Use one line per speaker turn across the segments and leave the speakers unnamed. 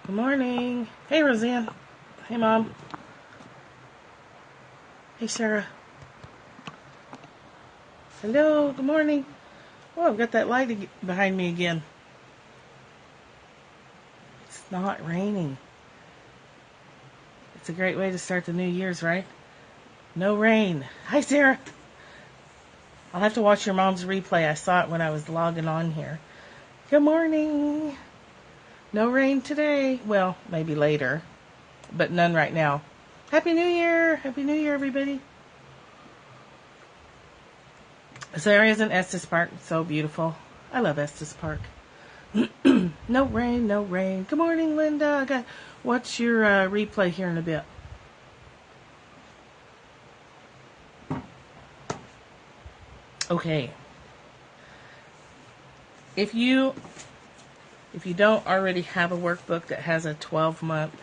Good morning. Hey, Roseanne. Hey, Mom. Hey, Sarah. Hello. Good morning. Oh, I've got that light behind me again. It's not raining. It's a great way to start the New Year's, right? No rain. Hi, Sarah. I'll have to watch your mom's replay. I saw it when I was logging on here. Good morning. No rain today. Well, maybe later, but none right now. Happy New Year. Happy New Year, everybody. This area is in Estes Park. It's so beautiful. I love Estes Park. No rain, no rain. Good morning, Linda. What's your replay here in a bit? Okay. If you don't already have a workbook that has a 12-month,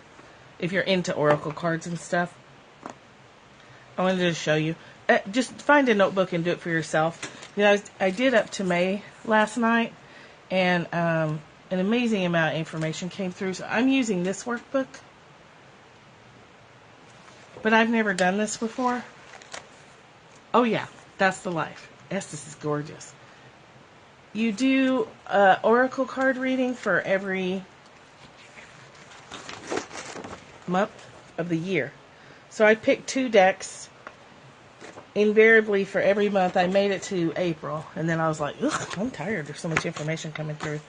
if you're into Oracle cards and stuff, I wanted to show you. Just find a notebook and do it for yourself. You know, I did up to May last night, and an amazing amount of information came through. So I'm using this workbook, but I've never done this before. Oh yeah, that's the life. Estes is gorgeous. You do Oracle card reading for every month of the year. So I picked 2 decks. Invariably for every month. I made it to April, and then I was like, ugh, I'm tired. There's so much information coming through.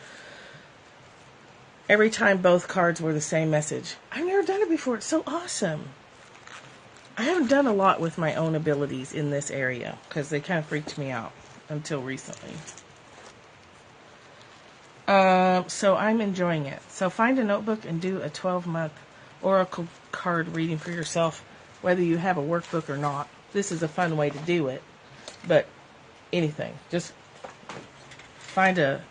Every time both cards were the same message. I've never done it before. It's so awesome. I haven't done a lot with my own abilities in this area because they kind of freaked me out until recently. So I'm enjoying it. So find a notebook and do a 12-month Oracle card reading for yourself, whether you have a workbook or not. This is a fun way to do it, but anything. Just find a...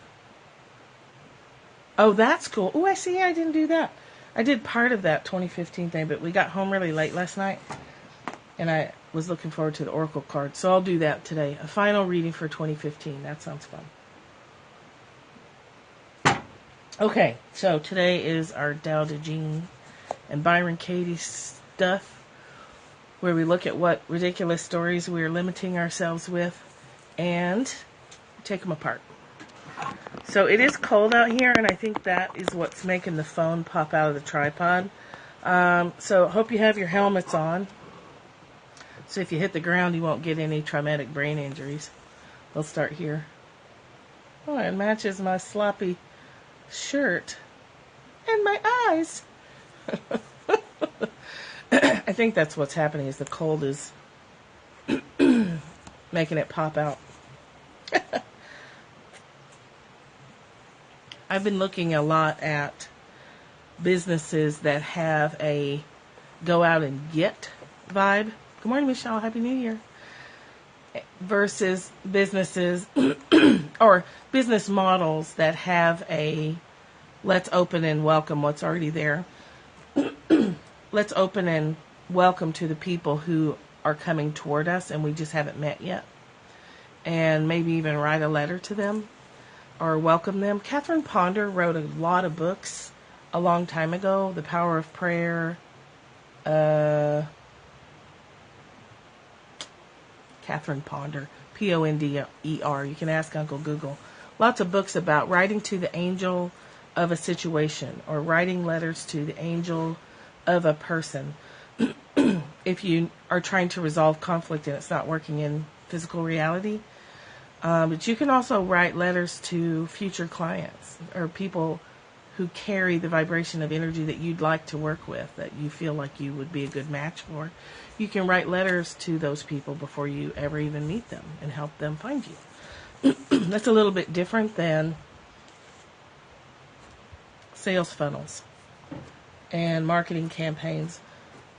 Oh, that's cool. Oh, I see. I didn't do that. I did part of that 2015 thing, but we got home really late last night, and I was looking forward to the Oracle card, so I'll do that today. A final reading for 2015. That sounds fun. Okay, so today is our Tao Te Ching and Byron Katie stuff, where we look at what ridiculous stories we are limiting ourselves with and take them apart. So it is cold out here, and I think that is what's making the phone pop out of the tripod. So hope you have your helmets on. So if you hit the ground, you won't get any traumatic brain injuries. We'll start here. Oh, it matches my sloppy shirt and my eyes. I think that's what's happening is the cold is making it pop out. I've been looking a lot at businesses that have a go out and get vibe. Good morning, Michelle. Happy New Year. Versus businesses or business models that have a let's open and welcome what's already there. Let's open and welcome to the people who are coming toward us and we just haven't met yet. And maybe even write a letter to them or welcome them. Catherine Ponder wrote a lot of books a long time ago. The Power of Prayer. Catherine Ponder. Ponder. You can ask Uncle Google. Lots of books about writing to the angel of a situation or writing letters to the angel of a person. If you are trying to resolve conflict and it's not working in physical reality. But you can also write letters to future clients or people who carry the vibration of energy that you'd like to work with, that you feel like you would be a good match for. You can write letters to those people before you ever even meet them and help them find you. That's a little bit different than sales funnels and marketing campaigns,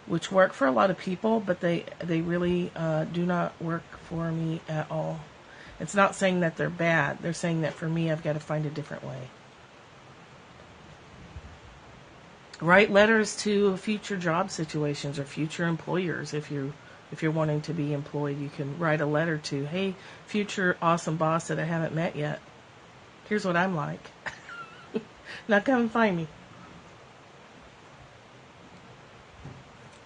which work for a lot of people, but they really do not work for me at all. It's not saying that they're bad. They're saying that for me, I've got to find a different way. Write letters to future job situations or future employers. If you're wanting to be employed, you can write a letter to, hey, future awesome boss that I haven't met yet. Here's what I'm like. Now come and find me.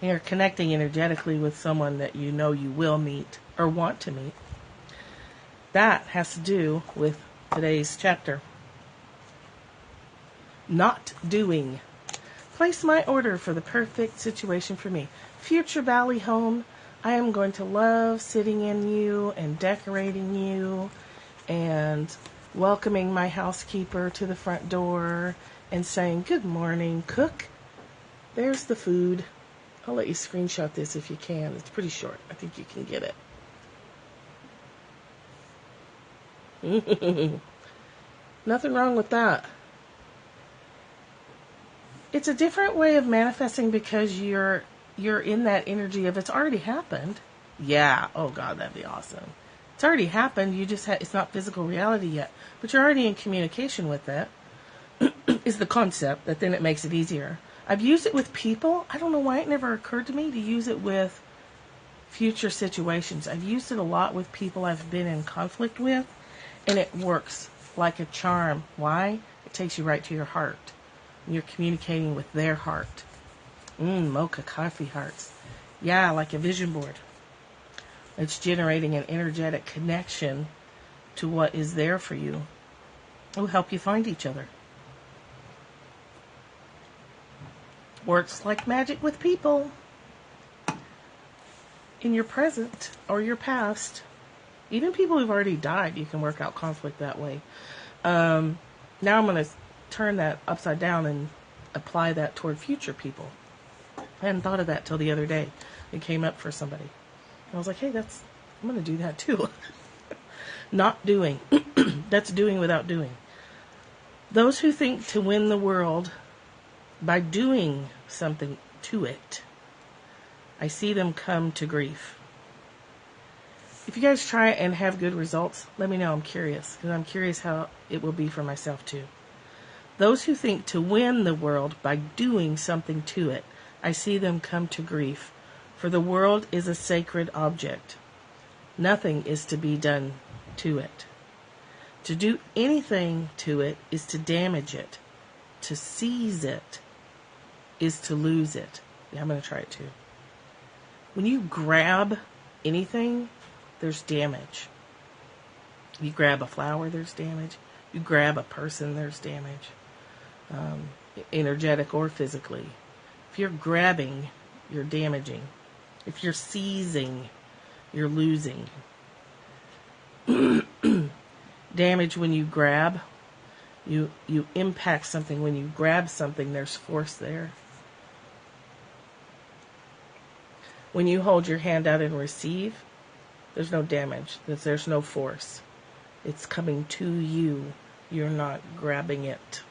You're connecting energetically with someone that you know you will meet or want to meet. That has to do with today's chapter. Not doing. Place my order for the perfect situation for me. Future Valley home, I am going to love sitting in you and decorating you and welcoming my housekeeper to the front door and saying, good morning, cook. There's the food. I'll let you screenshot this if you can. It's pretty short. I think you can get it. Nothing wrong with that. It's a different way of manifesting because you're in that energy of it's already happened. Yeah. Oh God, that'd be awesome. It's already happened. You just it's not physical reality yet, but you're already in communication with it. Is the concept that then it makes it easier. I've used it with people. I don't know why it never occurred to me to use it with future situations. I've used it a lot with people I've been in conflict with, and it works like a charm. Why? It takes you right to your heart. You're communicating with their heart. Mocha coffee hearts. Yeah, like a vision board. It's generating an energetic connection to what is there for you. It will help you find each other. Works like magic with people. In your present or your past. Even people who've already died, you can work out conflict that way. Now I'm going to turn that upside down and apply that toward future people. I hadn't thought of that till the other day. It came up for somebody. And I was like, hey, I'm going to do that too. Not doing. That's doing without doing. Those who think to win the world by doing something to it, I see them come to grief. If you guys try and have good results, let me know. I'm curious, because I'm curious how it will be for myself too. Those who think to win the world by doing something to it, I see them come to grief, for the world is a sacred object. Nothing is to be done to it. To do anything to it is to damage it. To seize it is to lose it. Yeah, I'm going to try it too. When you grab anything, there's damage. You grab a flower, there's damage. You grab a person, there's damage. Energetic or physically. If you're grabbing, you're damaging. If you're seizing, you're losing. Damage when you grab. You impact something. When you grab something, there's force there. When you hold your hand out and receive, there's no damage. There's no force. It's coming to you. You're not grabbing it.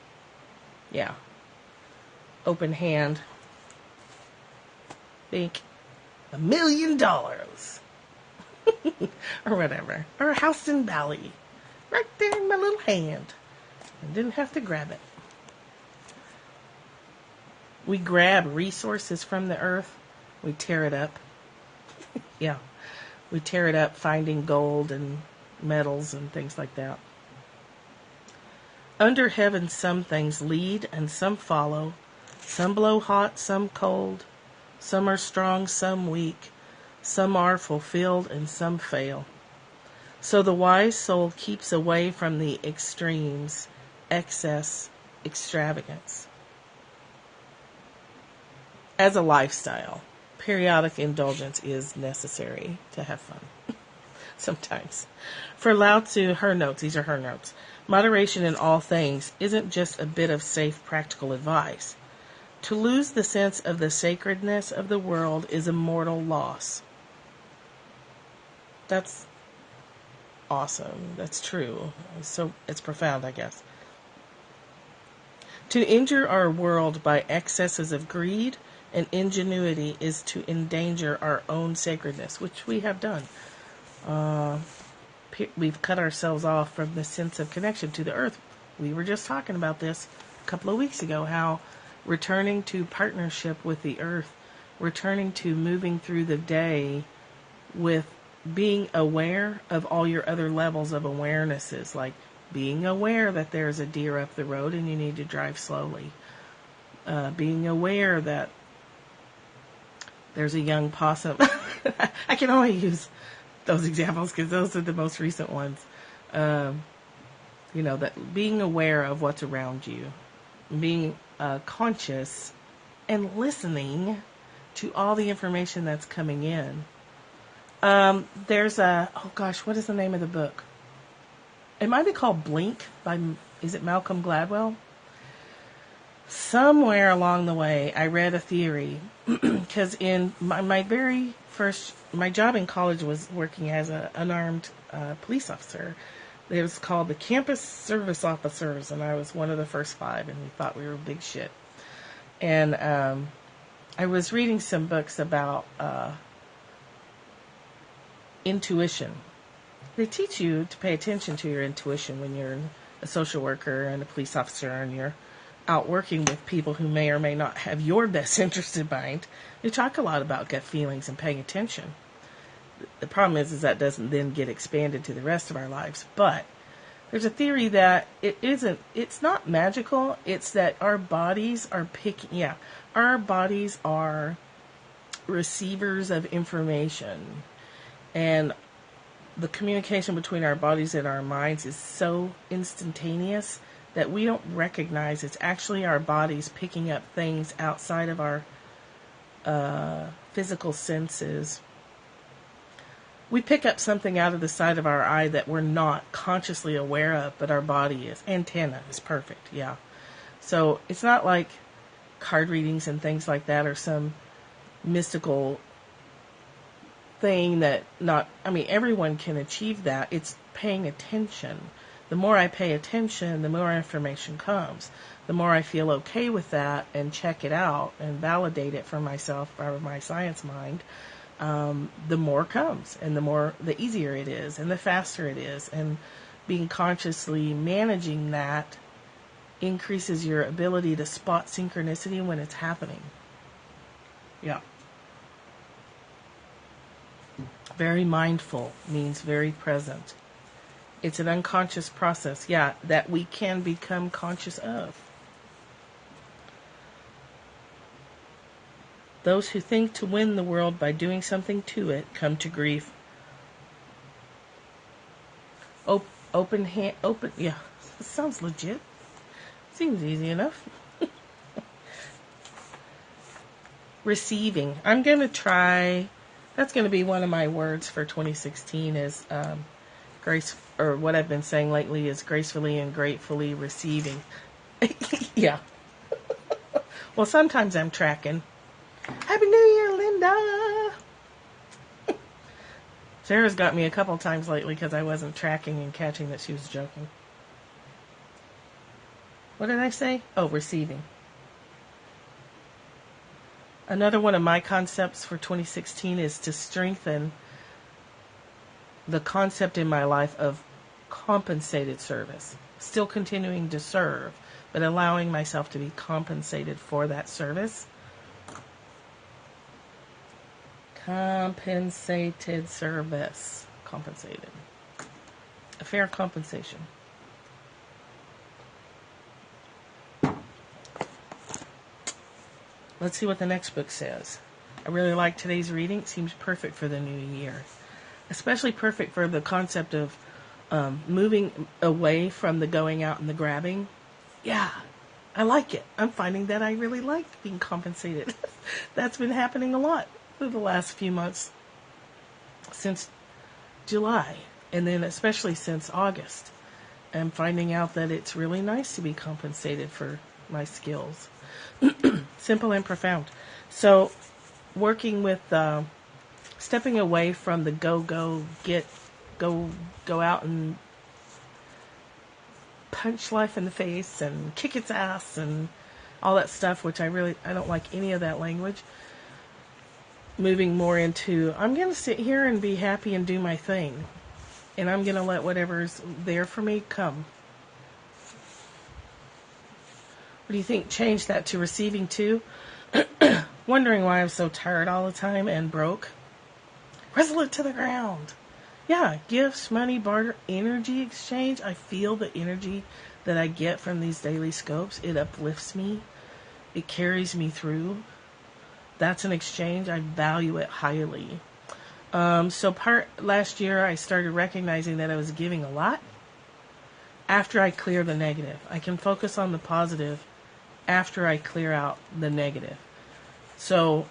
Yeah. Open hand. Think $1 million. Or whatever. Or a house in Bali. Right there in my little hand. I didn't have to grab it. We grab resources from the earth. We tear it up. Yeah. We tear it up finding gold and metals and things like that. Under heaven some things lead and some follow. Some blow hot, some cold. Some are strong, some weak. Some are fulfilled and some fail. So the wise soul keeps away from the extremes, excess, extravagance. As a lifestyle, periodic indulgence is necessary to have fun. Sometimes. For Lao Tzu, her notes, these are her notes. Moderation in all things isn't just a bit of safe, practical advice. To lose the sense of the sacredness of the world is a mortal loss. That's awesome. That's true. So it's profound, I guess. To injure our world by excesses of greed and ingenuity is to endanger our own sacredness, which we have done. We've cut ourselves off from the sense of connection to the earth. We were just talking about this a couple of weeks ago, how returning to partnership with the earth, returning to moving through the day with being aware of all your other levels of awarenesses, like being aware that there's a deer up the road and you need to drive slowly. Being aware that there's a young possum. I can only use those examples because those are the most recent ones. That being aware of what's around you, being conscious and listening to all the information that's coming in. There's what is the name of the book? It might be called Blink is it Malcolm Gladwell? Somewhere along the way, I read a theory, because in my very first, my job in college was working as an unarmed police officer. It was called the Campus Service Officers, and I was one of the first 5, and we thought we were big shit. And I was reading some books about intuition. They teach you to pay attention to your intuition when you're a social worker and a police officer, and you're out working with people who may or may not have your best interest in mind. You talk a lot about gut feelings and paying attention. The problem is that doesn't then get expanded to the rest of our lives. But there's a theory that it's not magical. It's that our bodies are our bodies are receivers of information. And the communication between our bodies and our minds is so instantaneous that we don't recognize it's actually our bodies picking up things outside of our physical senses. We pick up something out of the side of our eye that we're not consciously aware of, but our body is. Antenna is perfect, yeah. So it's not like card readings and things like that are some mystical thing that everyone can achieve that. It's paying attention. The more I pay attention, the more information comes. The more I feel okay with that and check it out and validate it for myself or my science mind, the more comes, and the easier it is, and the faster it is. And being consciously managing that increases your ability to spot synchronicity when it's happening. Yeah. Very mindful means very present. It's an unconscious process, that we can become conscious of. Those who think to win the world by doing something to it come to grief. It sounds legit. Seems easy enough. Receiving. I'm going to try, that's going to be one of my words for 2016 is grace, or what I've been saying lately is gracefully and gratefully receiving. Yeah. Well, sometimes I'm tracking. Happy New Year, Linda! Sarah's got me a couple times lately because I wasn't tracking and catching that she was joking. What did I say? Oh, receiving. Another one of my concepts for 2016 is to strengthen the concept in my life of compensated service. Still continuing to serve, but allowing myself to be compensated for that service. Compensated service. Compensated. A fair compensation. Let's see what the next book says. I really like today's reading. It seems perfect for the new year. Especially perfect for the concept of moving away from the going out and the grabbing. Yeah, I like it. I'm finding that I really like being compensated. That's been happening a lot for the last few months. Since July. And then especially since August. I'm finding out that it's really nice to be compensated for my skills. Simple and profound. So, working with stepping away from the go out and punch life in the face and kick its ass and all that stuff, which I don't like any of that language. Moving more into, I'm going to sit here and be happy and do my thing. And I'm going to let whatever's there for me come. What do you think? Change that to receiving too? Wondering why I'm so tired all the time and broke. Wrestle it to the ground. Yeah, gifts, money, barter, energy exchange. I feel the energy that I get from these daily scopes. It uplifts me. It carries me through. That's an exchange. I value it highly. Last year I started recognizing that I was giving a lot after I clear the negative. I can focus on the positive after I clear out the negative. So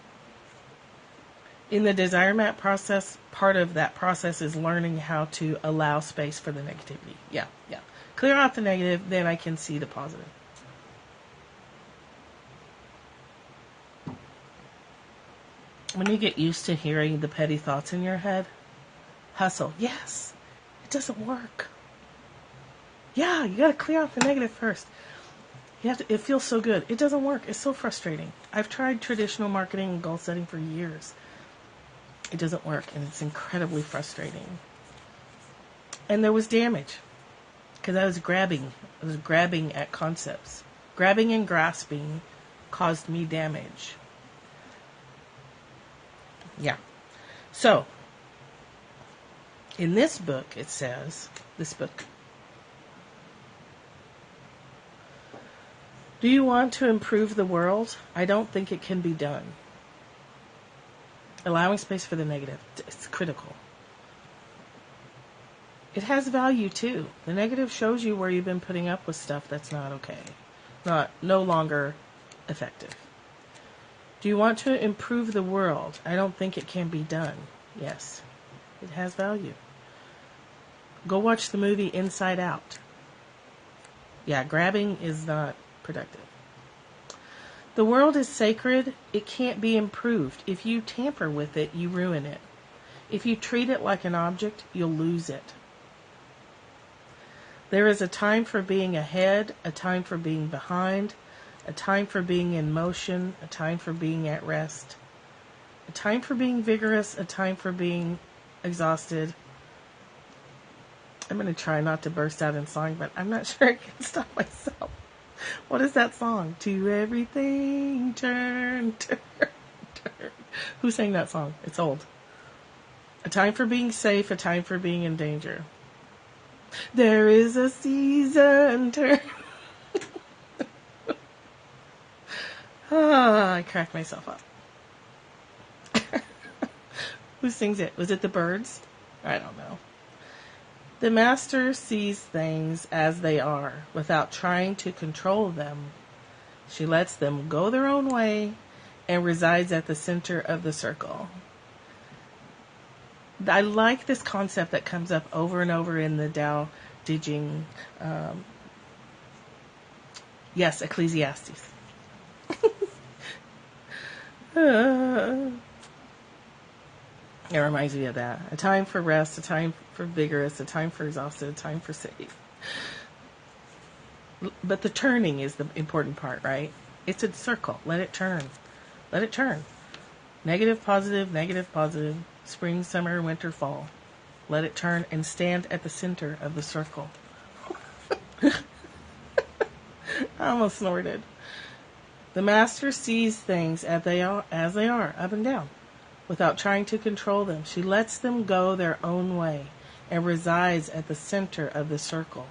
in the desire map process, part of that process is learning how to allow space for the negativity. Yeah. Clear out the negative, then I can see the positive. When you get used to hearing the petty thoughts in your head, hustle. Yes, it doesn't work. Yeah, you got to clear out the negative first. It feels so good. It doesn't work. It's so frustrating. I've tried traditional marketing and goal setting for years. It doesn't work, and it's incredibly frustrating. And there was damage because I was grabbing at concepts. Grabbing and grasping caused me damage. Yeah. So, in this book, it says, do you want to improve the world? I don't think it can be done. Allowing space for the negative, it's critical. It has value too. The negative shows you where you've been putting up with stuff that's not okay. No longer effective. Do you want to improve the world? I don't think it can be done. Yes, it has value. Go watch the movie Inside Out. Yeah, grabbing is not productive. The world is sacred. It can't be improved. If you tamper with it, you ruin it. If you treat it like an object, you'll lose it. There is a time for being ahead, a time for being behind, a time for being in motion, a time for being at rest, a time for being vigorous, a time for being exhausted. I'm going to try not to burst out in song, but I'm not sure I can stop myself. What is that song? To everything turn. Who sang that song? It's old. A time for being safe, a time for being in danger. There is a season turn. I cracked myself up. Who sings it? Was it the Birds? I don't know. The master sees things as they are without trying to control them. She lets them go their own way and resides at the center of the circle. I like this concept that comes up over and over in the Tao Te Ching. Yes, Ecclesiastes. It reminds me of that. A time for rest, a time for vigorous, a time for exhausted, a time for safe. But the turning is the important part, right? It's a circle. Let it turn. Let it turn. Negative, positive, spring, summer, winter, fall. Let it turn and stand at the center of the circle. I almost snorted. The master sees things as they are, up and down, without trying to control them. She lets them go their own way and resides at the center of the circle.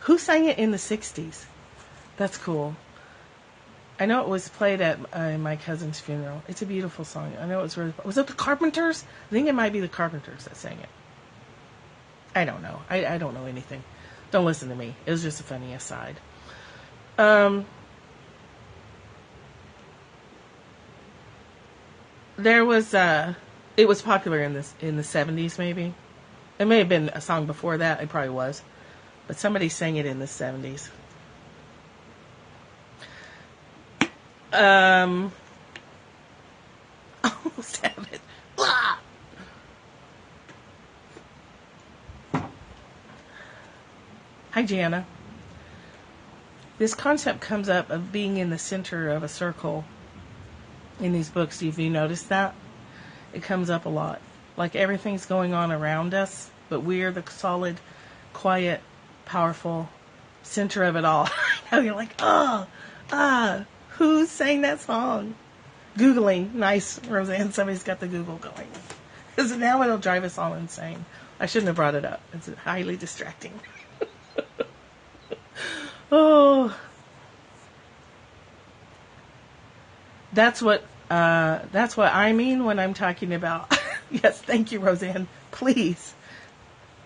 Who sang it in the 60s? That's cool. I know it was played at my cousin's funeral. It's a beautiful song. I know it was really... Was it the Carpenters? I think it might be the Carpenters that sang it. I don't know. I don't know anything. Don't listen to me. It was just a funny aside. There was it was popular in the 70s maybe. It may have been a song before that. It probably was. But somebody sang it in the 70s. Almost have it. Ah! Hi, Jana. This concept comes up of being in the center of a circle in these books. Have you noticed that? It comes up a lot. Like everything's going on around us, but we're the solid, quiet, powerful center of it all. You're like, who sang that song? Googling. Nice, Roseanne. Somebody's got the Google going. Because now it'll drive us all insane. I shouldn't have brought it up. It's highly distracting. Oh. That's what I mean when I'm talking about. Yes, thank you, Roseanne. Please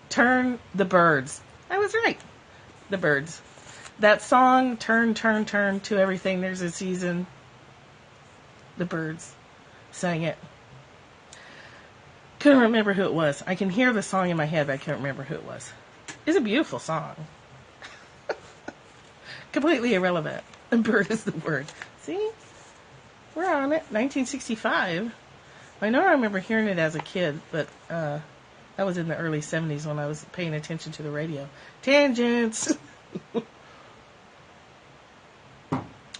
turn the birds. I was right. The birds. That song, turn, turn, turn to everything. There's a season. The birds sang it. Couldn't remember who it was. I can hear the song in my head, but I can't remember who it was. It's a beautiful song. Completely irrelevant. A bird is the word. See? We're on it. 1965. I know I remember hearing it as a kid, but that was in the early 70s when I was paying attention to the radio. Tangents!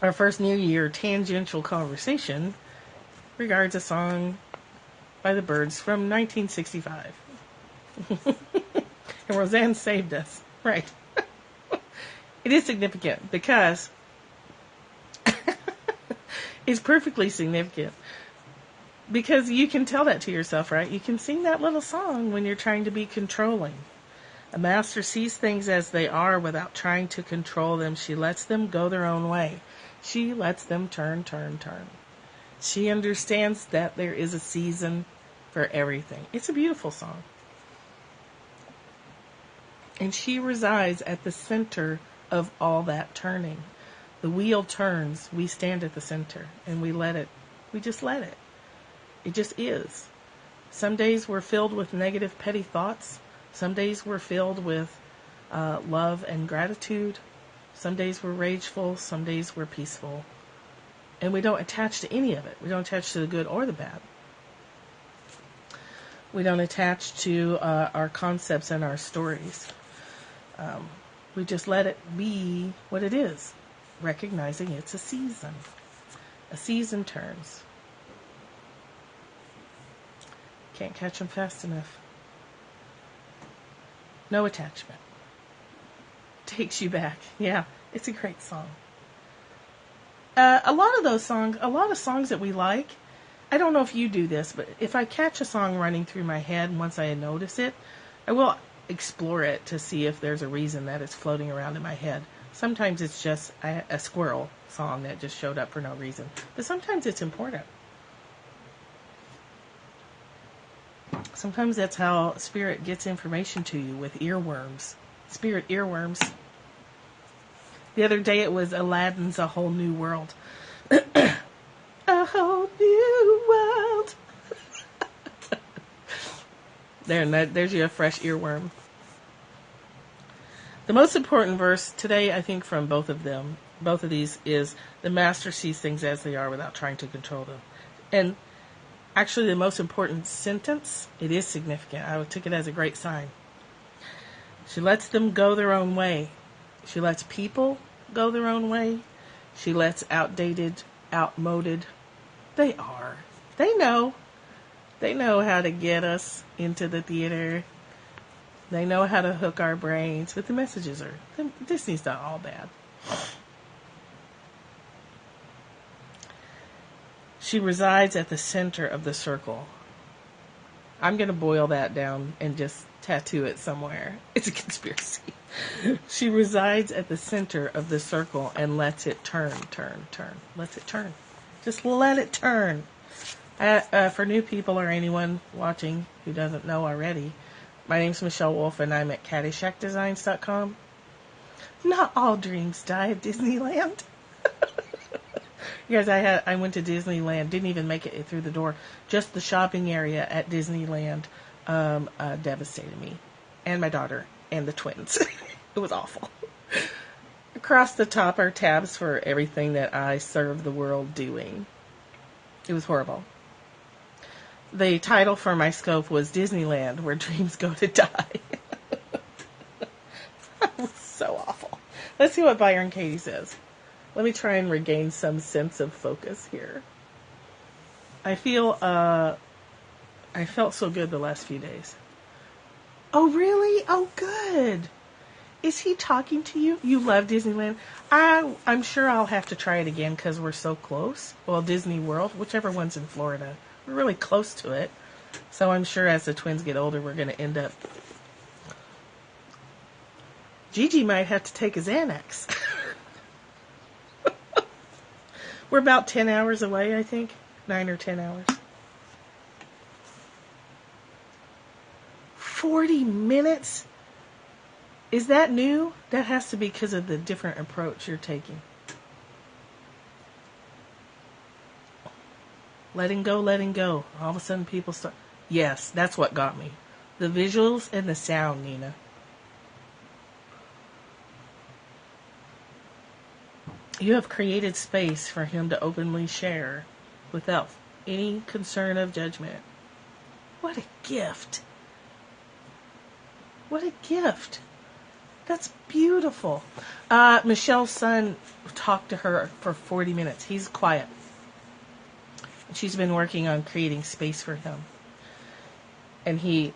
Our first New Year tangential conversation regards a song by the Byrds from 1965. And Roseanne saved us. Right. It is significant because it's perfectly significant. Because you can tell that to yourself, right? You can sing that little song when you're trying to be controlling. A master sees things as they are without trying to control them. She lets them go their own way. She lets them turn, turn, turn. She understands that there is a season for everything. It's a beautiful song. And she resides at the center of all that turning. The wheel turns, we stand at the center, and we just let it. It just is. Some days we're filled with negative, petty thoughts. Some days we're filled with love and gratitude. Some days we're rageful. Some days we're peaceful. And we don't attach to any of it. We don't attach to the good or the bad. We don't attach to our concepts and our stories. We just let it be what it is, recognizing it's a season. A season turns. Can't catch them fast enough. No attachment. Takes you back. Yeah, it's a great song. A lot of songs that we like, I don't know if you do this, but if I catch a song running through my head, once I notice it, I will explore it to see if there's a reason that it's floating around in my head. Sometimes it's just a squirrel song that just showed up for no reason. But sometimes it's important. Sometimes that's how spirit gets information to you, with earworms. Spirit earworms. The other day it was Aladdin's A Whole New World. A whole new world. There's you a fresh earworm. The most important verse today, I think, from both of these, is the master sees things as they are without trying to control them. And actually, the most important sentence, it is significant. I took it as a great sign. She lets them go their own way. She lets people go their own way. She lets outdated, outmoded. They are. They know. They know how to get us into the theater. They know how to hook our brains. But the messages are, Disney's not all bad. She resides at the center of the circle. I'm going to boil that down and just tattoo it somewhere. It's a conspiracy. She resides at the center of the circle and lets it turn, turn, turn. Lets it turn. Just let it turn. For new people or anyone watching who doesn't know already, my name's Michelle Wolf and I'm at CaddyshackDesigns.com. Not all dreams die at Disneyland. You guys, I went to Disneyland, didn't even make it through the door. Just the shopping area at Disneyland devastated me. And my daughter and the twins. It was awful. Across the top are tabs for everything that I serve the world doing. It was horrible. The title for my scope was Disneyland, Where Dreams Go to Die. It was so awful. Let's see what Byron Katie says. Let me try and regain some sense of focus here. I felt so good the last few days. Oh, really? Oh, good. Is he talking to you? You love Disneyland? I'm sure I'll have to try it again because we're so close. Well, Disney World, whichever one's in Florida. We're really close to it. So I'm sure as the twins get older, we're going to end up... Gigi might have to take his Xanax. We're about 10 hours away, I think. 9 or 10 hours. 40 minutes? Is that new? That has to be because of the different approach you're taking. Letting go, letting go. All of a sudden people start... Yes, that's what got me. The visuals and the sound, Nina. You have created space for him to openly share without any concern of judgment. What a gift. What a gift. That's beautiful. Michelle's son talked to her for 40 minutes. He's quiet. She's been working on creating space for him. And he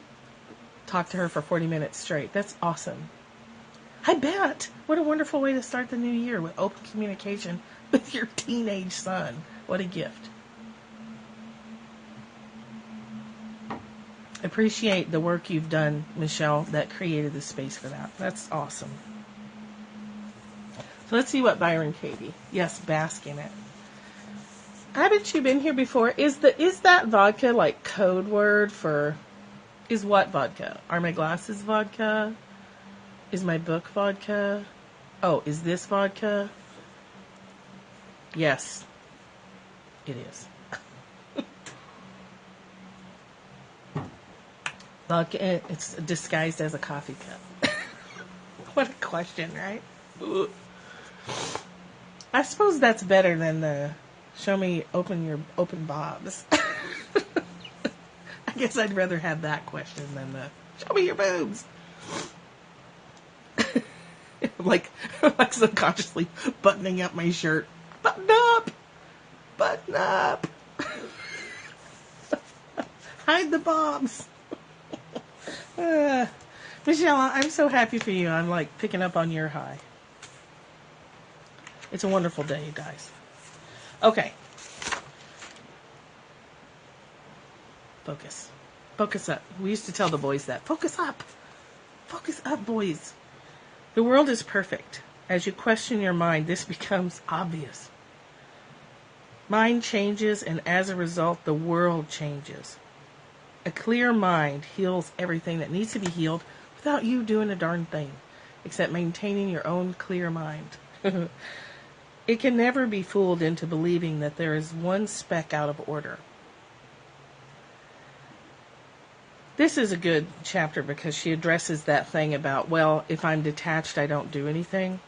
talked to her for 40 minutes straight. That's awesome. I bet. What a wonderful way to start the new year, with open communication with your teenage son. What a gift. Appreciate the work you've done, Michelle, that created the space for that. That's awesome. So let's see what Byron Katie. Yes, bask in it. Haven't you been here before? Is that vodka like code word for... Is what vodka? Are my glasses vodka? Is my book vodka? Oh, is this vodka? Yes, it is. Vodka, it's disguised as a coffee cup. What a question, right? Ooh. I suppose that's better than the show me open bobs. I guess I'd rather have that question than the show me your boobs. like subconsciously buttoning up my shirt. Button up! Button up! Hide the bobs. Michelle, I'm so happy for you. I'm like picking up on your high. It's a wonderful day, you guys. Okay. Focus. Focus up. We used to tell the boys that. Focus up. Focus up, boys. The world is perfect. As you question your mind, this becomes obvious. Mind changes, and as a result, the world changes. A clear mind heals everything that needs to be healed without you doing a darn thing, except maintaining your own clear mind. It can never be fooled into believing that there is one speck out of order. This is a good chapter because she addresses that thing about, well, if I'm detached, I don't do anything.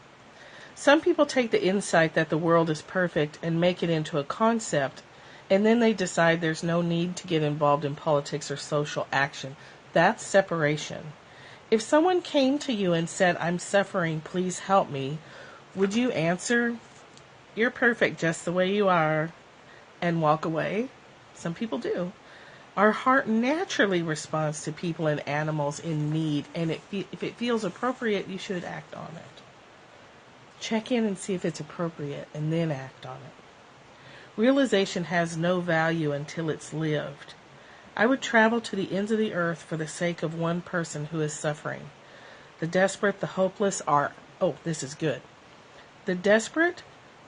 Some people take the insight that the world is perfect and make it into a concept, and then they decide there's no need to get involved in politics or social action. That's separation. If someone came to you and said, I'm suffering, please help me, would you answer, you're perfect just the way you are, and walk away? Some people do. Our heart naturally responds to people and animals in need, and if it feels appropriate, you should act on it. Check in and see if it's appropriate, and then act on it. Realization has no value until it's lived. I would travel to the ends of the earth for the sake of one person who is suffering. The desperate, the hopeless are... Oh, this is good. The desperate,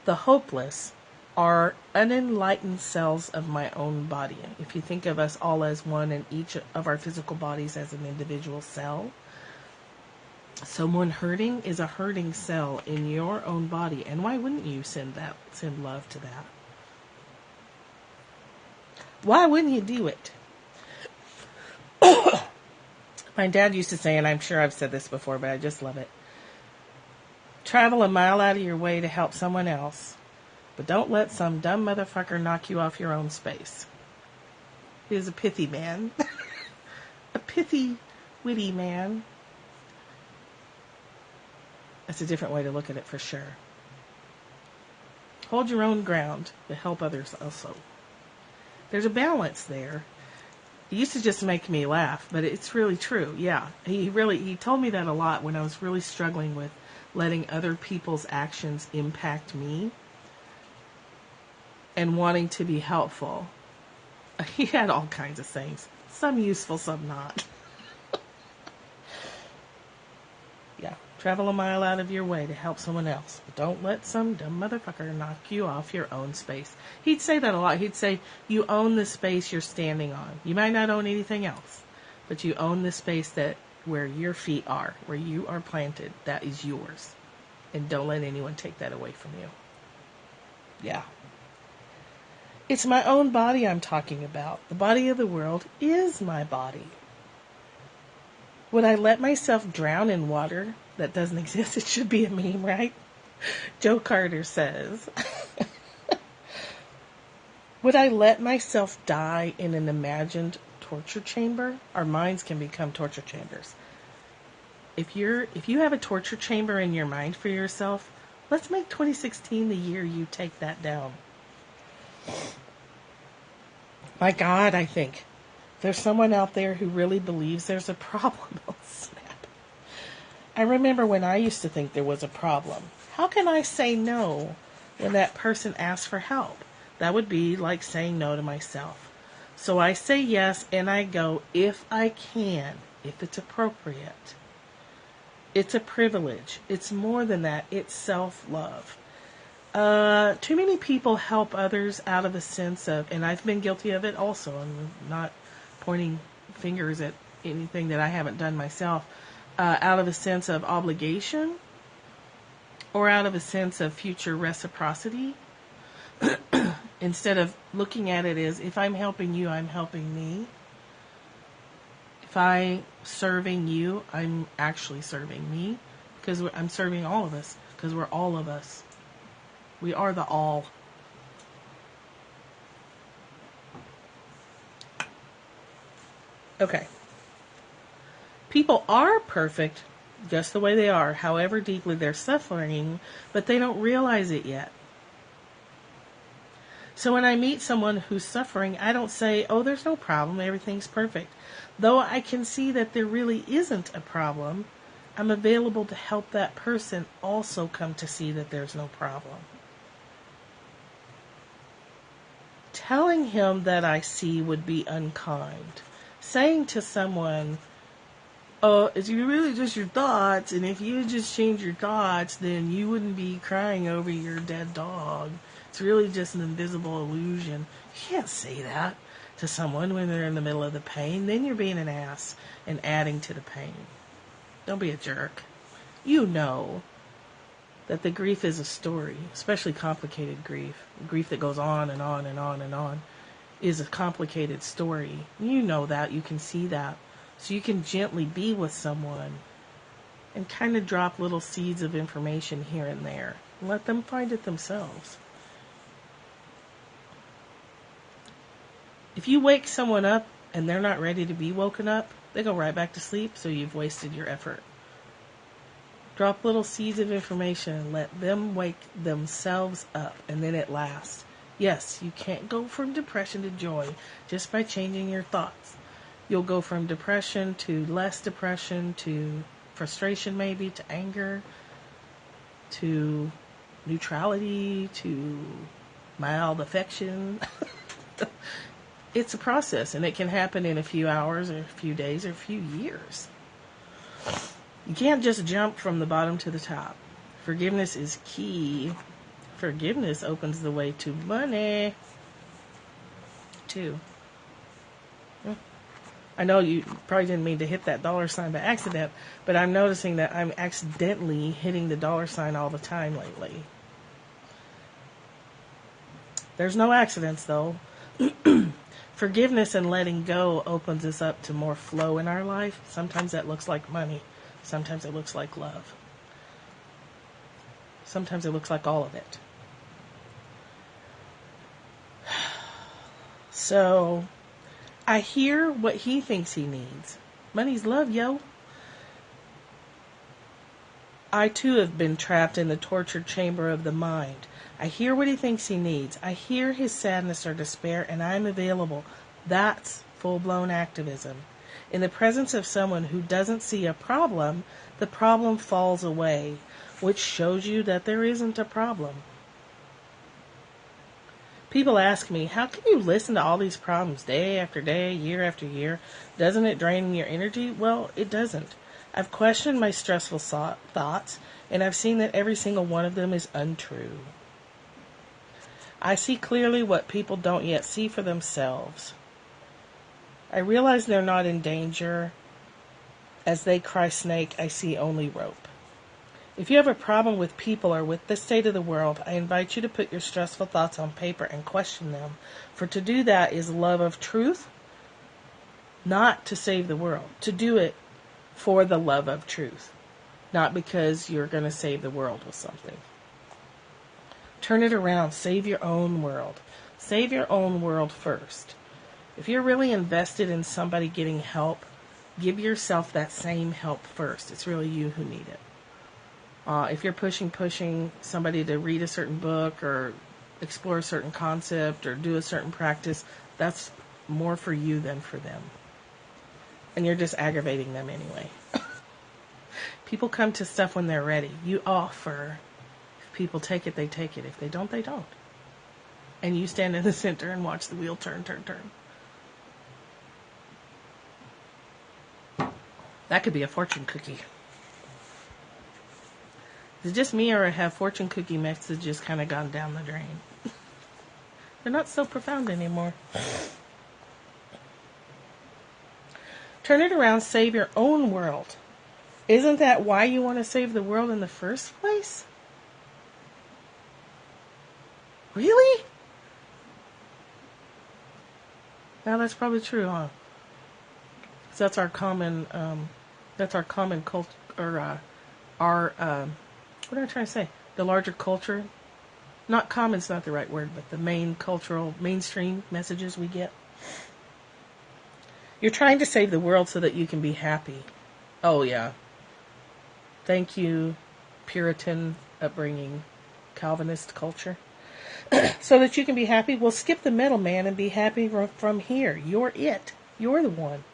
the hopeless are unenlightened cells of my own body. If you think of us all as one and each of our physical bodies as an individual cell, someone hurting is a hurting cell in your own body. And why wouldn't you send love to that? Why wouldn't you do it? My dad used to say, and I'm sure I've said this before, but I just love it. Travel a mile out of your way to help someone else, but don't let some dumb motherfucker knock you off your own space. He is a pithy man. A pithy, witty man. That's a different way to look at it for sure. Hold your own ground, but help others also. There's a balance there. It used to just make me laugh, but it's really true. Yeah, he told me that a lot when I was really struggling with letting other people's actions impact me and wanting to be helpful. He had all kinds of things. Some useful, some not. Yeah, Travel a mile out of your way to help someone else. But don't let some dumb motherfucker knock you off your own space. He'd say that a lot. He'd say, you own the space you're standing on. You might not own anything else, but you own the space that where your feet are, where you are planted. That is yours. And don't let anyone take that away from you. Yeah. It's my own body I'm talking about. The body of the world is my body. Would I let myself drown in water that doesn't exist? It should be a meme, right? Joe Carter says, would I let myself die in an imagined torture chamber? Our minds can become torture chambers. If you have a torture chamber in your mind for yourself, let's make 2016 the year you take that down. My God, I think there's someone out there who really believes there's a problem. Oh, snap. I remember when I used to think there was a problem. How can I say no when that person asks for help? That would be like saying no to myself. So I say yes, and I go if I can, if it's appropriate. It's a privilege. It's more than that. It's self-love. Too many people help others out of a sense of, and I've been guilty of it also. I'm not pointing fingers at anything that I haven't done myself, out of a sense of obligation or out of a sense of future reciprocity. Instead of looking at it as, if I'm helping you, I'm helping me. If I'm serving you, I'm actually serving me, because I'm serving all of us, because we're all of us. We are the all. Okay. People are perfect just the way they are, however deeply they're suffering, but they don't realize it yet. So when I meet someone who's suffering, I don't say, oh, there's no problem, everything's perfect. Though I can see that there really isn't a problem, I'm available to help that person also come to see that there's no problem. Telling him that I see would be unkind. Saying to someone, oh, it's really just your thoughts, and if you just change your thoughts, then you wouldn't be crying over your dead dog. It's really just an invisible illusion. You can't say that to someone when they're in the middle of the pain. Then you're being an ass and adding to the pain. Don't be a jerk. You know that the grief is a story, especially complicated grief. Grief that goes on and on and on and on is a complicated story. You know that. You can see that. So you can gently be with someone and kind of drop little seeds of information here and there. And let them find it themselves. If you wake someone up and they're not ready to be woken up, they go right back to sleep, so you've wasted your effort. Drop little seeds of information and let them wake themselves up, and then it lasts. Yes, you can't go from depression to joy just by changing your thoughts. You'll go from depression to less depression, to frustration maybe, to anger, to neutrality, to mild affection. It's a process, and it can happen in a few hours or a few days or a few years. You can't just jump from the bottom to the top. Forgiveness is key. Forgiveness opens the way to money, too. I know you probably didn't mean to hit that $sign by accident, but I'm noticing that I'm accidentally hitting the $sign all the time lately. There's no accidents, though. Forgiveness and letting go opens us up to more flow in our life. Sometimes that looks like money. Sometimes it looks like love. Sometimes it looks like all of it. So, I hear what he thinks he needs. Money's love, yo. I too have been trapped in the tortured chamber of the mind. I hear what he thinks he needs. I hear his sadness or despair, and I'm available. That's full-blown activism. In the presence of someone who doesn't see a problem, the problem falls away, which shows you that there isn't a problem. People ask me, how can you listen to all these problems day after day, year after year? Doesn't it drain your energy? Well, it doesn't. I've questioned my stressful thoughts, and I've seen that every single one of them is untrue. I see clearly what people don't yet see for themselves. I realize they're not in danger. As they cry snake, I see only rope. If you have a problem with people or with the state of the world, I invite you to put your stressful thoughts on paper and question them. For to do that is love of truth, not to save the world. To do it for the love of truth, not because you're going to save the world with something. Turn it around. Save your own world. Save your own world first. If you're really invested in somebody getting help, give yourself that same help first. It's really you who need it. If you're pushing somebody to read a certain book or explore a certain concept or do a certain practice, that's more for you than for them. And you're just aggravating them anyway. People come to stuff when they're ready. You offer. If people take it, they take it. If they don't, they don't. And you stand in the center and watch the wheel turn, turn, turn. That could be a fortune cookie. Is it just me, or have fortune cookie messages kind of gone down the drain? They're not so profound anymore. Turn it around, save your own world. Isn't that why you want to save the world in the first place? Really? Now that's probably true, huh? So that's our common culture, or what am I trying to say? The larger culture. Not common's not the right word, but the mainstream messages we get. You're trying to save the world so that you can be happy. Oh yeah. Thank you, Puritan upbringing, Calvinist culture. So that you can be happy, well, skip the middleman and be happy from here. You're it. You're the one.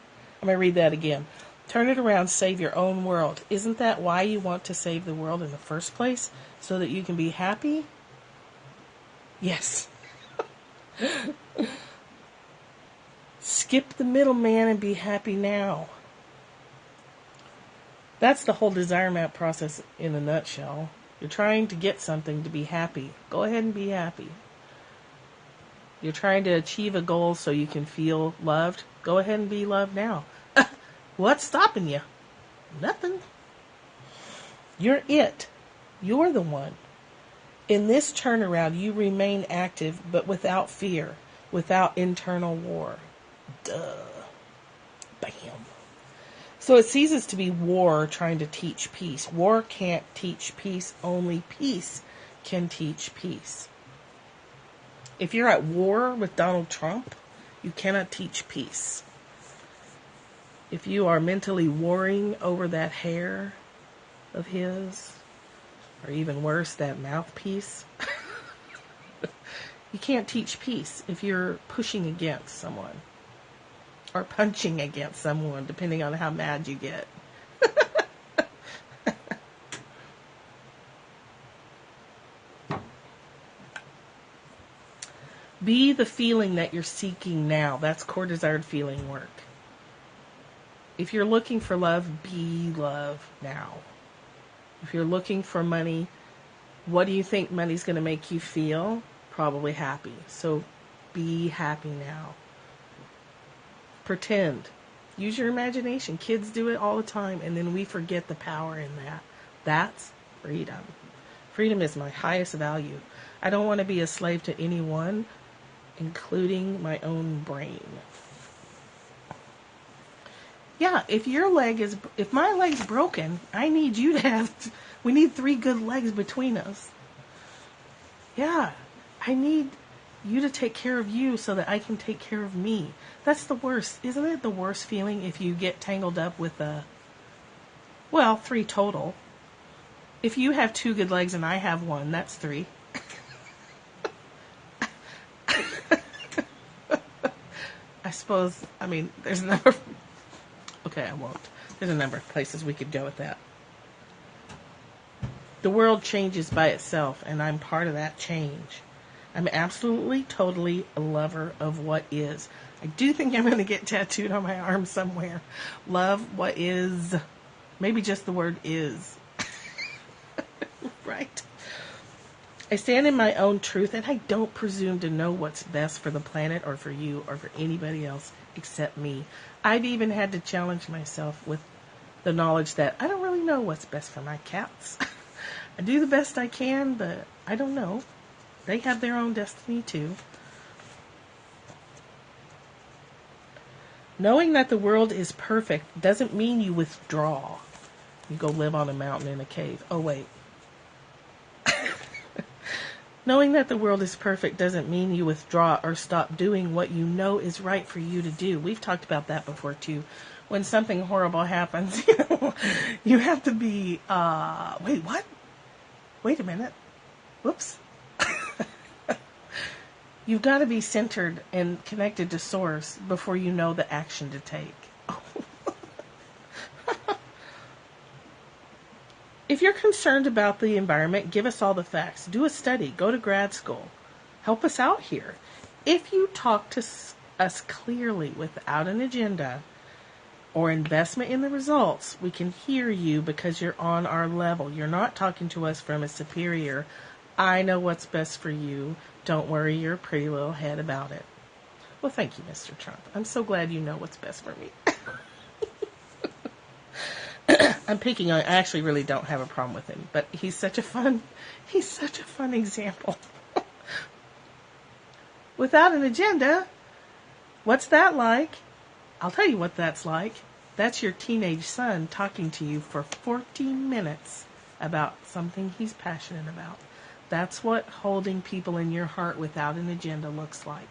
I'm going to read that again. Turn it around, save your own world. Isn't that why you want to save the world in the first place? So that you can be happy? Yes. Skip the middleman and be happy now. That's the whole desire map process in a nutshell. You're trying to get something to be happy. Go ahead and be happy. You're trying to achieve a goal so you can feel loved. Go ahead and be loved now. What's stopping you? Nothing. You're it. You're the one. In this turnaround, you remain active, but without fear, without internal war. Duh. Bam. So it ceases to be war trying to teach peace. War can't teach peace. Only peace can teach peace. If you're at war with Donald Trump, you cannot teach peace. If you are mentally warring over that hair of his, or even worse, that mouthpiece, you can't teach peace if you're pushing against someone. Or punching against someone, depending on how mad you get. Be the feeling that you're seeking now. That's core desired feeling work. If you're looking for love, be love now. If you're looking for money, what do you think money's going to make you feel? Probably happy. So be happy now. Pretend. Use your imagination. Kids do it all the time, and then we forget the power in that. That's freedom. Freedom is my highest value. I don't want to be a slave to anyone, including my own brain. Yeah, if my leg's broken, I need you to have, we need 3 good legs between us. Yeah, I need you to take care of you so that I can take care of me. That's the worst. Isn't it the worst feeling if you get tangled up with 3 total. If you have 2 good legs and I have 1, that's 3. I suppose, there's a number. Okay, I won't. There's a number of places we could go with that. The world changes by itself, and I'm part of that change. I'm absolutely, totally a lover of what is. I do think I'm going to get tattooed on my arm somewhere. Love what is. Maybe just the word is. Right? I stand in my own truth, and I don't presume to know what's best for the planet or for you or for anybody else except me. I've even had to challenge myself with the knowledge that I don't really know what's best for my cats. I do the best I can, but I don't know. They have their own destiny too. Knowing that the world is perfect doesn't mean you withdraw. You go live on a mountain in a cave. Oh, wait. Knowing that the world is perfect doesn't mean you withdraw or stop doing what you know is right for you to do. We've talked about that before, too. When something horrible happens, you have to be, wait, what? Wait a minute. Whoops. You've got to be centered and connected to Source before you know the action to take. If you're concerned about the environment, give us all the facts. Do a study. Go to grad school. Help us out here. If you talk to us clearly without an agenda or investment in the results, we can hear you because you're on our level. You're not talking to us from a superior, I know what's best for you. Don't worry your pretty little head about it. Well, thank you, Mr. Trump. I'm so glad you know what's best for me. I'm picking on, I actually really don't have a problem with him, but he's such a fun example. Without an agenda, what's that like? I'll tell you what that's like. That's your teenage son talking to you for 40 minutes about something he's passionate about. That's what holding people in your heart without an agenda looks like.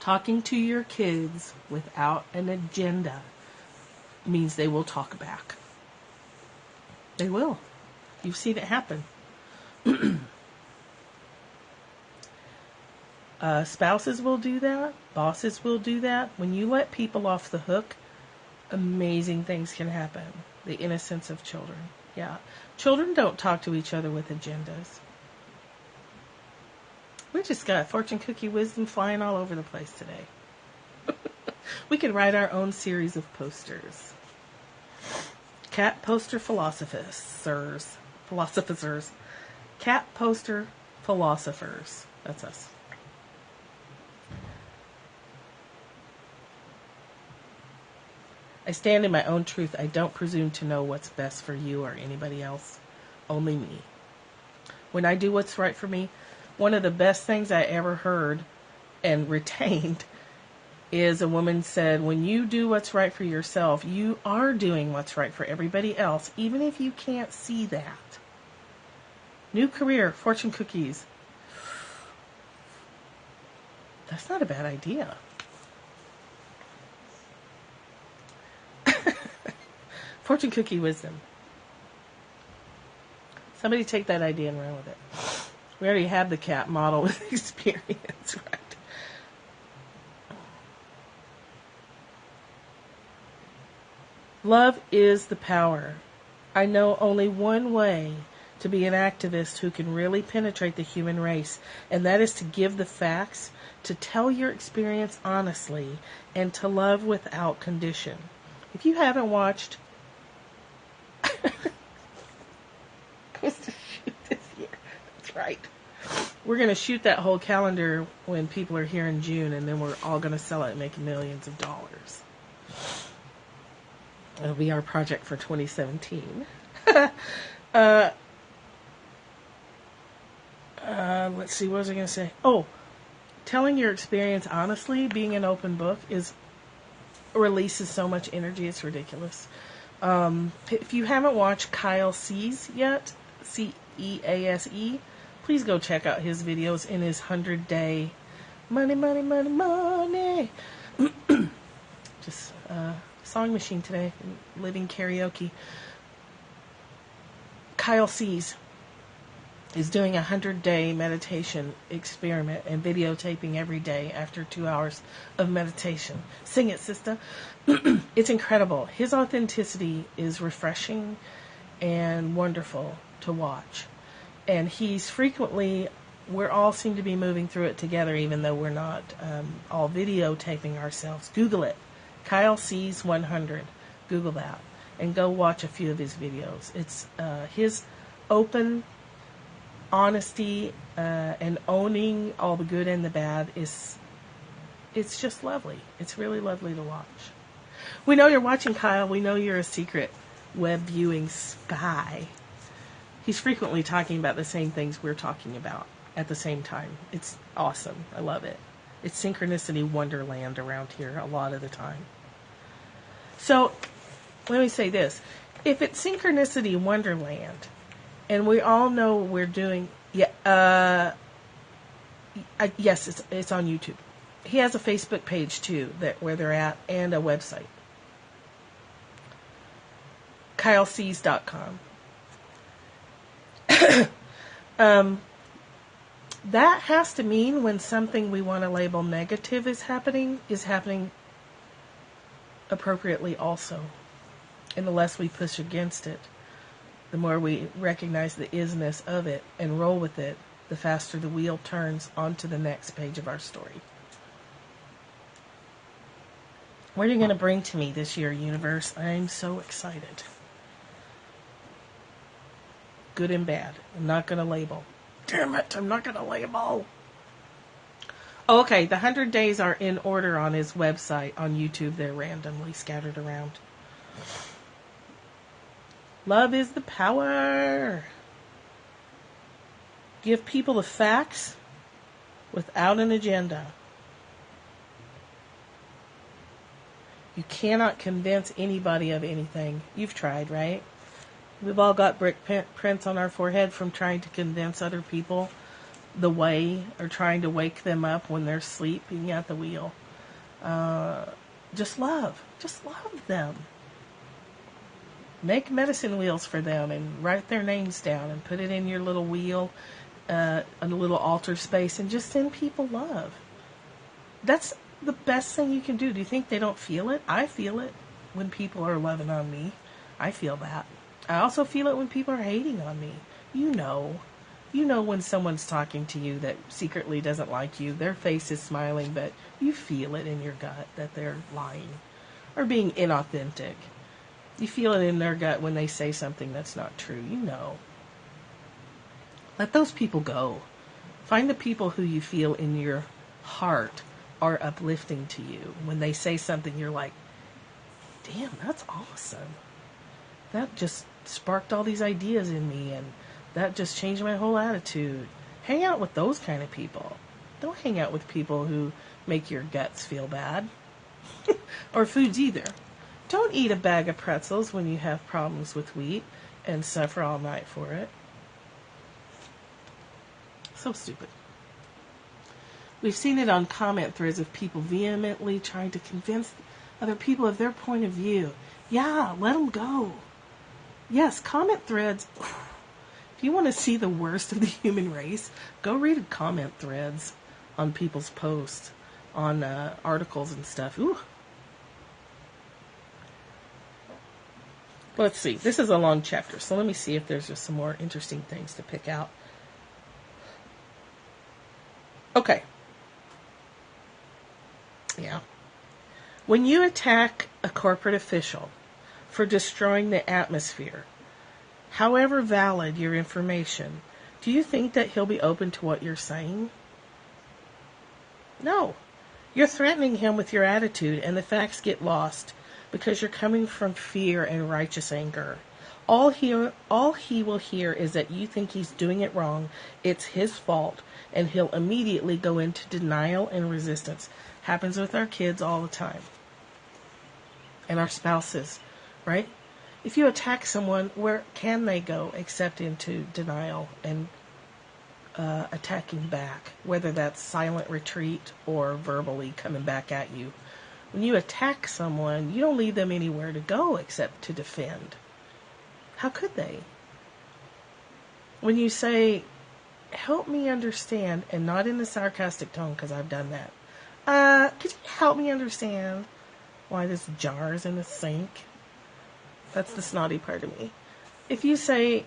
Talking to your kids without an agenda means they will talk back. They will. You've seen it happen. Spouses will do that. Bosses will do that. When you let people off the hook, amazing things can happen. The innocence of children. Yeah. Children don't talk to each other with agendas. We just got fortune cookie wisdom flying all over the place today. We could write our own series of posters. Cat poster philosophers. Cat poster philosophers. That's us. I stand in my own truth. I don't presume to know what's best for you or anybody else. Only me. When I do what's right for me, one of the best things I ever heard and retained is a woman said, when you do what's right for yourself, you are doing what's right for everybody else, even if you can't see that. New career, fortune cookies. That's not a bad idea. Fortune cookie wisdom. Somebody take that idea and run with it. We already have the cat model with experience, right? Love is the power. I know only one way to be an activist who can really penetrate the human race, and that is to give the facts, to tell your experience honestly, and to love without condition. If you haven't watched shoot this year. That's right. We're going to shoot that whole calendar when people are here in June, and then we're all going to sell it and make millions of dollars. It'll be our project for 2017. Let's see, what was I going to say? Oh, telling your experience honestly, being an open book, releases so much energy, it's ridiculous. If you haven't watched Kyle Cease yet, Cease, please go check out his videos in his 100-day money. Just song machine today, living karaoke. Kyle Cease is doing a 100-day meditation experiment and videotaping every day after 2 hours of meditation. Sing it, sister. It's incredible. His authenticity is refreshing and wonderful to watch. And he's frequently we're all seem to be moving through it together, even though we're not all videotaping ourselves. Google it. Kyle Sees 100. Google that. And go watch a few of his videos. It's his open honesty and owning all the good and the bad it's just lovely. It's really lovely to watch. We know you're watching, Kyle. We know you're a secret web viewing spy. He's frequently talking about the same things we're talking about at the same time. It's awesome. I love it. It's synchronicity wonderland around here a lot of the time. So, let me say this. If it's synchronicity wonderland, and we all know we're doing... yes, it's on YouTube. He has a Facebook page, too, where they're at, and a website. KyleSees.com. That has to mean when something we want to label negative is happening appropriately also. And the less we push against it, the more we recognize the isness of it and roll with it, the faster the wheel turns onto the next page of our story. What are you going to bring to me this year, universe? I'm so excited. Good and bad. I'm not going to label. Damn it, I'm not going to label. Oh, okay, the 100 days are in order on his website. On YouTube, they're randomly scattered around. Love is the power. Give people the facts without an agenda. You cannot convince anybody of anything. You've tried, right? We've all got brick prints on our forehead from trying to convince other people the way, or trying to wake them up when they're sleeping at the wheel. Just love them. Make medicine wheels for them and write their names down and put it in your little wheel, a little altar space, and just send people love. That's the best thing you can do. Do you think they don't feel it? I feel it when people are loving on me. I feel that. I also feel it when people are hating on me. You know when someone's talking to you that secretly doesn't like you. Their face is smiling, but you feel it in your gut that they're lying or being inauthentic. You feel it in their gut when they say something that's not true. You know. Let those people go. Find the people who you feel in your heart are uplifting to you. When they say something, you're like, damn, that's awesome. That just sparked all these ideas in me, and that just changed my whole attitude. Hang out with those kind of people. Don't hang out with people who make your guts feel bad. Or foods either. Don't eat a bag of pretzels when you have problems with wheat and suffer all night for it. So stupid. We've seen it on comment threads of people vehemently trying to convince other people of their point of view. Yeah, let them go. Yes, comment threads. If you want to see the worst of the human race, go read comment threads on people's posts, on articles and stuff. Ooh. Let's see. This is a long chapter, so let me see if there's just some more interesting things to pick out. Okay. Yeah. When you attack a corporate official for destroying the atmosphere, however valid your information, do you think that he'll be open to what you're saying? No. You're threatening him with your attitude, and the facts get lost because you're coming from fear and righteous anger. All he will hear is that you think he's doing it wrong, it's his fault, and he'll immediately go into denial and resistance. Happens with our kids all the time. And our spouses, right? If you attack someone, where can they go except into denial and attacking back? Whether that's silent retreat or verbally coming back at you. When you attack someone, you don't leave them anywhere to go except to defend. How could they? When you say, help me understand, and not in a sarcastic tone, because I've done that. Could you help me understand why this jar is in the sink? That's the snotty part of me. If you say,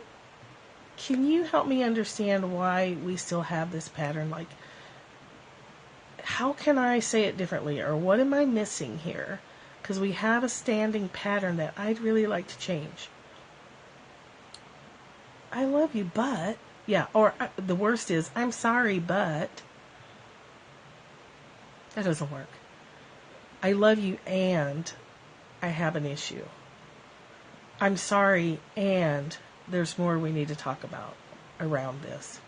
can you help me understand why we still have this pattern? Like, how can I say it differently? Or what am I missing here? Because we have a standing pattern that I'd really like to change. I love you, but... Yeah, or the worst is, I'm sorry, but... That doesn't work. I love you and I have an issue. I'm sorry and there's more we need to talk about around this.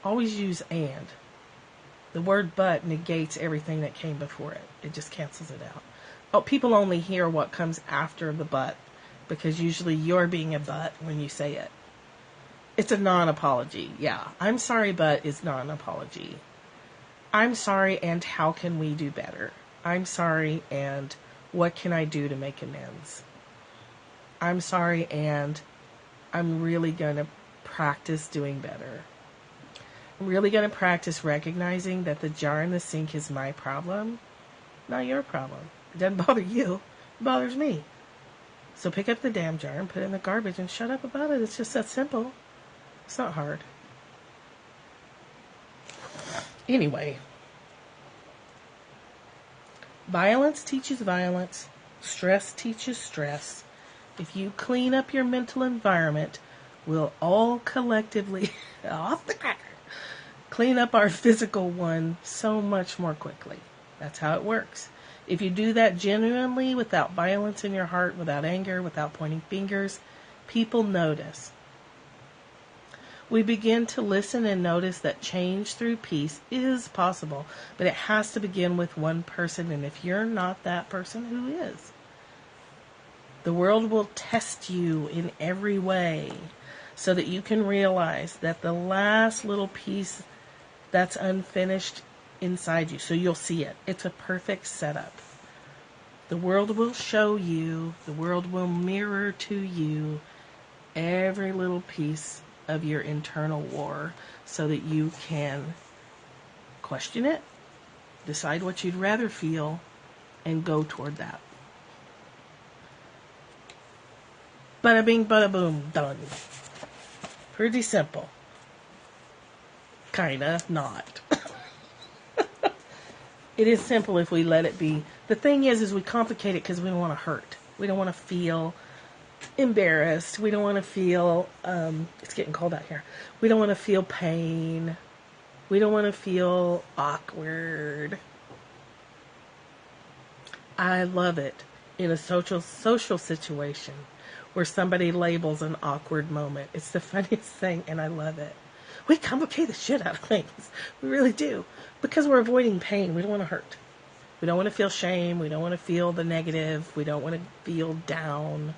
Always use and. The word but negates everything that came before it. It just cancels it out. Oh, people only hear what comes after the but, because usually you're being a but when you say it. It's a non-apology. Yeah, I'm sorry but is non-apology. I'm sorry and how can we do better? I'm sorry and what can I do to make amends? I'm sorry and I'm really going to practice doing better. I'm really going to practice recognizing that the jar in the sink is my problem, not your problem. It doesn't bother you. It bothers me. So pick up the damn jar and put it in the garbage and shut up about it. It's just that simple. It's not hard. Anyway. Violence teaches violence. Stress teaches stress. If you clean up your mental environment, we'll all collectively, off the cracker, clean up our physical one so much more quickly. That's how it works. If you do that genuinely, without violence in your heart, without anger, without pointing fingers, people notice. We begin to listen and notice that change through peace is possible, but it has to begin with one person, and if you're not that person, who is? The world will test you in every way so that you can realize that the last little piece that's unfinished inside you, so you'll see it. It's a perfect setup. The world will show you, the world will mirror to you every little piece of your internal war so that you can question it, decide what you'd rather feel, and go toward that. Bada bing, bada boom, done. Pretty simple. Kinda not. It is simple if we let it be. The thing is we complicate it because we don't want to hurt. We don't want to feel embarrassed. We don't want to feel, it's getting cold out here. We don't want to feel pain. We don't want to feel awkward. I love it in a social situation where somebody labels an awkward moment. It's the funniest thing, and I love it. We complicate the shit out of things. We really do. Because we're avoiding pain. We don't want to hurt. We don't want to feel shame. We don't want to feel the negative. We don't want to feel down.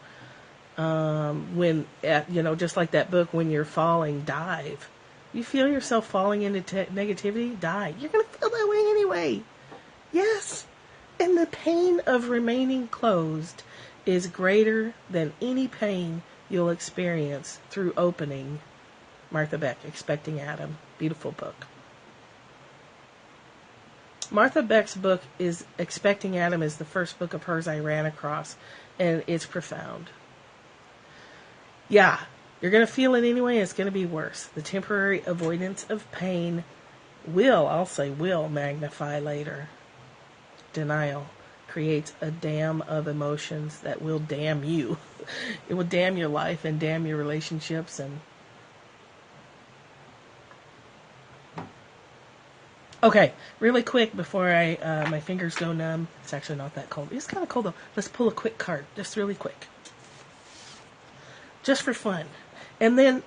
Just like that book, When You're Falling, Dive. You feel yourself falling into negativity, dive. You're going to feel that way anyway. Yes. And the pain of remaining closed is greater than any pain you'll experience through opening. Martha Beck, Expecting Adam. Beautiful book. Martha Beck's book is Expecting Adam is the first book of hers I ran across, and it's profound. Yeah, you're going to feel it anyway. It's going to be worse. The temporary avoidance of pain will magnify later. Denial creates a dam of emotions that will damn you. It will damn your life and damn your relationships. And okay, really quick before my fingers go numb. It's actually not that cold. It's kind of cold though. Let's pull a quick card, just really quick. Just for fun. And then,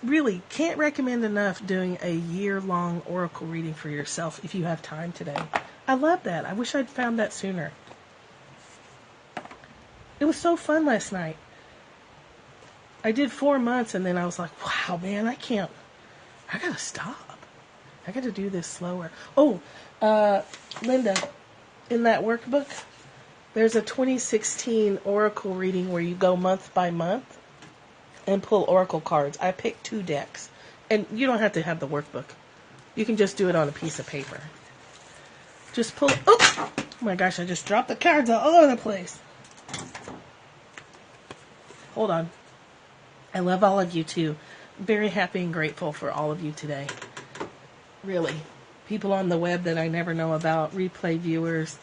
really, can't recommend enough doing a year-long oracle reading for yourself if you have time today. I love that. I wish I'd found that sooner. It was so fun last night. I did 4 months, and then I was like, wow, man, I gotta stop. I gotta do this slower. Oh, Linda, in that workbook, there's a 2016 oracle reading where you go month by month and pull oracle cards. I picked 2 decks. And you don't have to have the workbook. You can just do it on a piece of paper. Just pull... Oh my gosh, I just dropped the cards all over the place. Hold on. I love all of you too. very happy and grateful for all of you today. Really. People on the web that I never know about, replay viewers.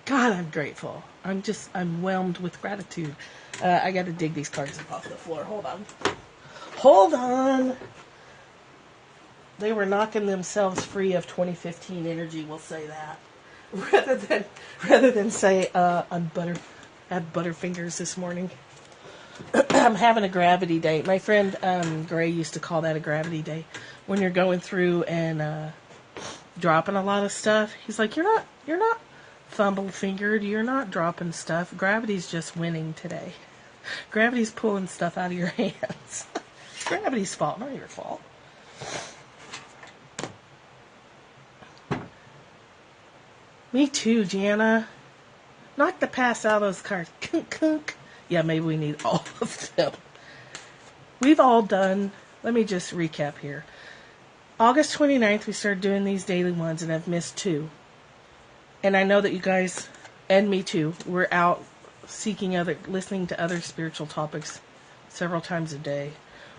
God, I'm grateful. I'm whelmed with gratitude. I got to dig these cards up off the floor. Hold on. Hold on. They were knocking themselves free of 2015 energy, we'll say that. Rather than say, I had butterfingers this morning. I'm having a gravity day. My friend Gray used to call that a gravity day. When you're going through and dropping a lot of stuff, he's like, you're not fumble-fingered, you're not dropping stuff. Gravity's just winning today. Gravity's pulling stuff out of your hands. It's gravity's fault, not your fault. Me too, Jana. Knock the pass out of those cards. Kunk, kunk. Yeah, maybe we need all of them. We've all done, let me just recap here. August 29th, we started doing these daily ones, and I've missed 2. And I know that you guys, and me too, we're out listening to other spiritual topics several times a day,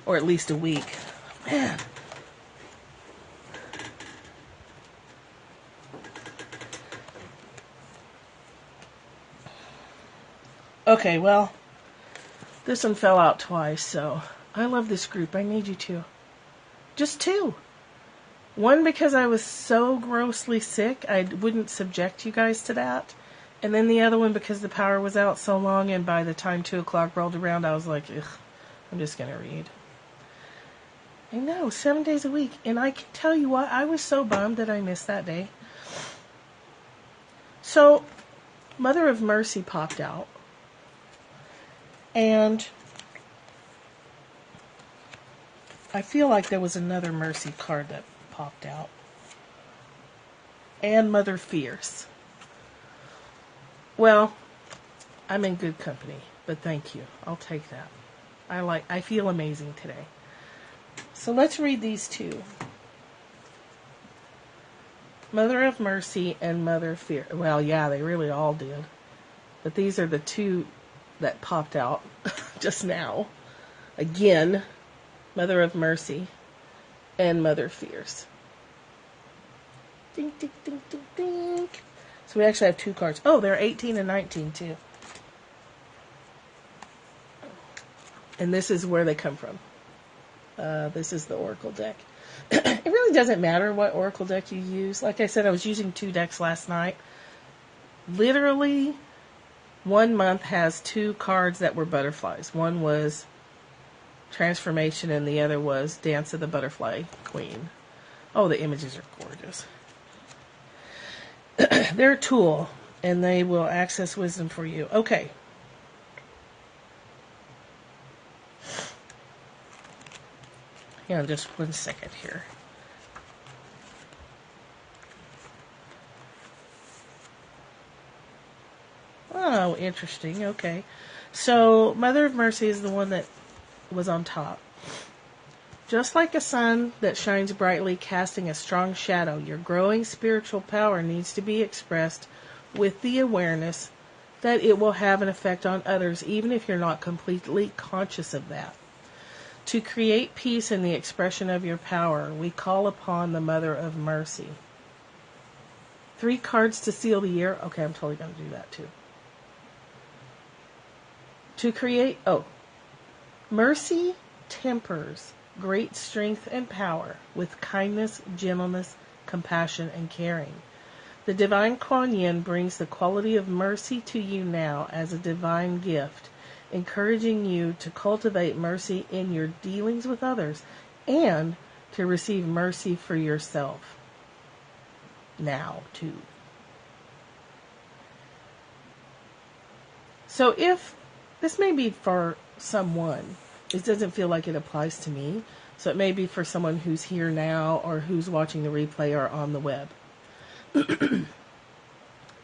or at least a week. Man. Okay, well, this one fell out twice, so I love this group. I need you to. Just 2. One, because I was so grossly sick, I wouldn't subject you guys to that. And then the other one, because the power was out so long, and by the time 2 o'clock rolled around, I was like, ugh, I'm just going to read. I know, 7 days a week. And I can tell you what, I was so bummed that I missed that day. So, Mother of Mercy popped out. And I feel like there was another Mercy card that popped out. And Mother Fierce. Well, I'm in good company, but thank you. I'll take that. I feel amazing today. So let's read these 2. Mother of Mercy and Mother Fierce. Well, yeah, they really all did. But these are the 2 that popped out just now. Again, Mother of Mercy and Mother Fierce. Ding, ding, ding, ding, ding. So we actually have 2 cards. Oh, they're 18 and 19 too. And this is where they come from. This is the Oracle deck. It really doesn't matter what Oracle deck you use. Like I said, I was using 2 decks last night. Literally, 1 month has 2 cards that were butterflies. One was Transformation and the other was Dance of the Butterfly Queen. Oh, the images are gorgeous. They're a tool, and they will access wisdom for you. Okay. Hang on just 1 second here. Oh, interesting. Okay. So, Mother of Mercy is the one that was on top. Just like a sun that shines brightly, casting a strong shadow, your growing spiritual power needs to be expressed with the awareness that it will have an effect on others, even if you're not completely conscious of that. To create peace in the expression of your power, we call upon the Mother of Mercy. 3 cards to seal the year. Okay, I'm totally going to do that too. To create, mercy tempers great strength and power with kindness, gentleness, compassion, and caring. The divine Kuan Yin brings the quality of mercy to you now as a divine gift, encouraging you to cultivate mercy in your dealings with others and to receive mercy for yourself. Now, too. So if this may be for someone, it doesn't feel like it applies to me. So it may be for someone who's here now or who's watching the replay or on the web.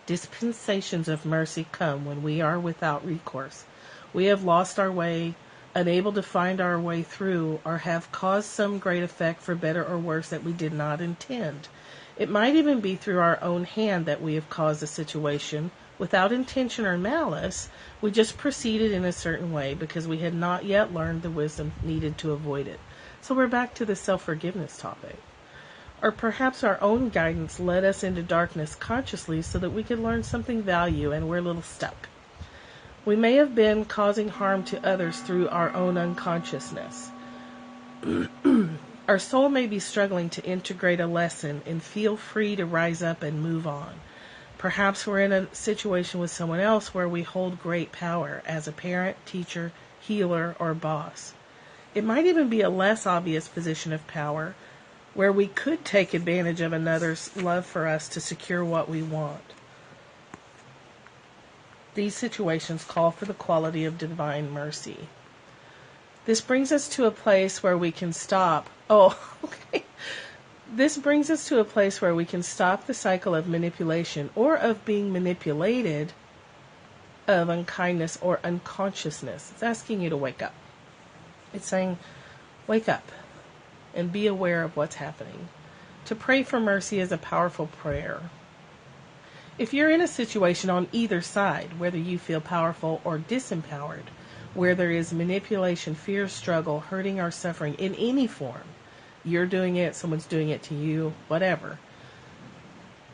Dispensations of mercy come when we are without recourse. We have lost our way, unable to find our way through, or have caused some great effect for better or worse that we did not intend. It might even be through our own hand that we have caused a situation without intention or malice. We just proceeded in a certain way because we had not yet learned the wisdom needed to avoid it. So we're back to the self-forgiveness topic. Or perhaps our own guidance led us into darkness consciously so that we could learn something value and we're a little stuck. We may have been causing harm to others through our own unconsciousness. Our soul may be struggling to integrate a lesson and feel free to rise up and move on. Perhaps we're in a situation with someone else where we hold great power as a parent, teacher, healer, or boss. It might even be a less obvious position of power where we could take advantage of another's love for us to secure what we want. These situations call for the quality of divine mercy. This brings us to a place where we can stop. This brings us to a place where we can stop the cycle of manipulation or of being manipulated, of unkindness or unconsciousness. It's asking you to wake up. It's saying, wake up and be aware of what's happening. To pray for mercy is a powerful prayer. If you're in a situation on either side, whether you feel powerful or disempowered, where there is manipulation, fear, struggle, hurting, or suffering in any form, you're doing it, someone's doing it to you, whatever,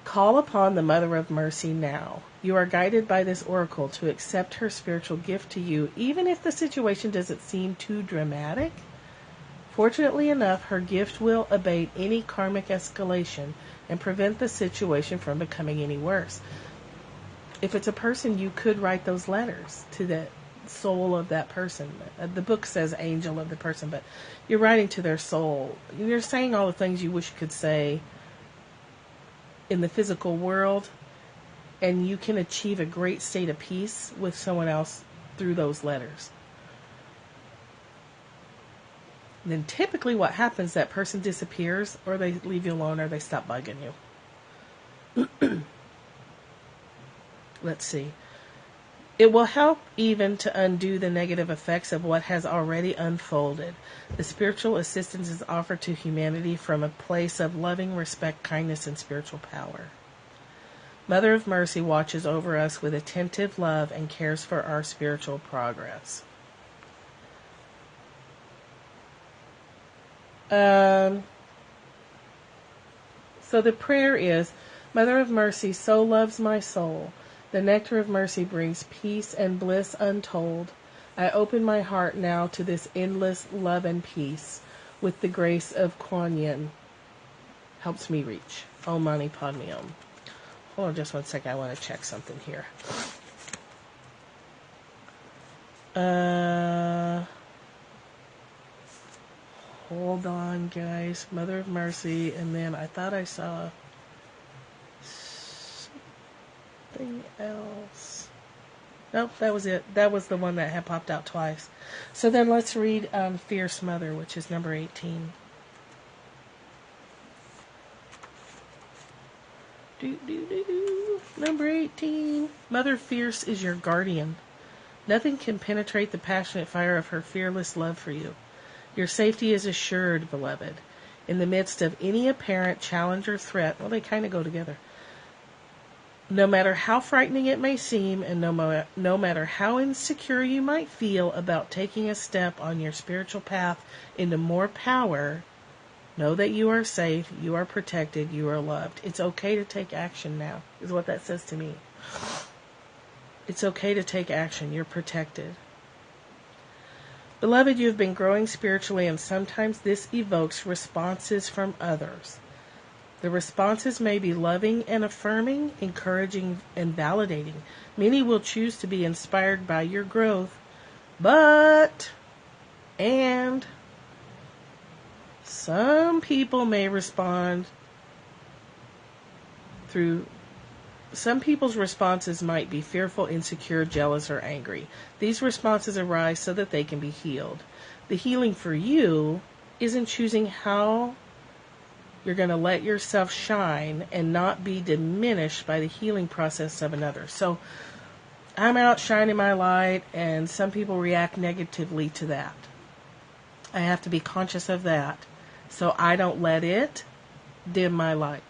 call upon the Mother of Mercy now. You are guided by this oracle to accept her spiritual gift to you, even if the situation doesn't seem too dramatic. Fortunately enough, her gift will abate any karmic escalation and prevent the situation from becoming any worse. If it's a person, you could write those letters to the soul of that person. The book says angel of the person, but you're writing to their soul. You're saying all the things you wish you could say in the physical world, and you can achieve a great state of peace with someone else through those letters. And then typically what happens, that person disappears, or they leave you alone, or they stop bugging you. Let's see. It will help even to undo the negative effects of what has already unfolded. The spiritual assistance is offered to humanity from a place of loving respect, kindness, and spiritual power. Mother of Mercy watches over us with attentive love and cares for our spiritual progress. So the prayer is, Mother of Mercy so loves my soul. The nectar of mercy brings peace and bliss untold. I open my heart now to this endless love and peace, with the grace of Kuan Yin helps me reach. Om Mani Padme Hum. Hold on just one second. I want to check something here. Hold on, guys. Mother of Mercy, and then I thought I saw something else. Nope, that was it. That was the one that had popped out twice. So then let's read Fierce Mother, which is number 18. Number 18. Mother Fierce is your guardian. Nothing can penetrate the passionate fire of her fearless love for you. Your safety is assured, beloved. In the midst of any apparent challenge or threat, well, they kind of go together. No matter how frightening it may seem, and no matter how insecure you might feel about taking a step on your spiritual path into more power, know that you are safe, you are protected, you are loved. It's okay to take action now, is what that says to me. It's okay to take action. You're protected. Beloved, you have been growing spiritually, and sometimes this evokes responses from others. The responses may be loving and affirming, encouraging and validating. Many will choose to be inspired by your growth, and some people may respond through. Some people's responses might be fearful, insecure, jealous, or angry. These responses arise so that they can be healed. The healing for you is in choosing how you're going to let yourself shine and not be diminished by the healing process of another. So I'm out shining my light, and some people react negatively to that. I have to be conscious of that so I don't let it dim my light.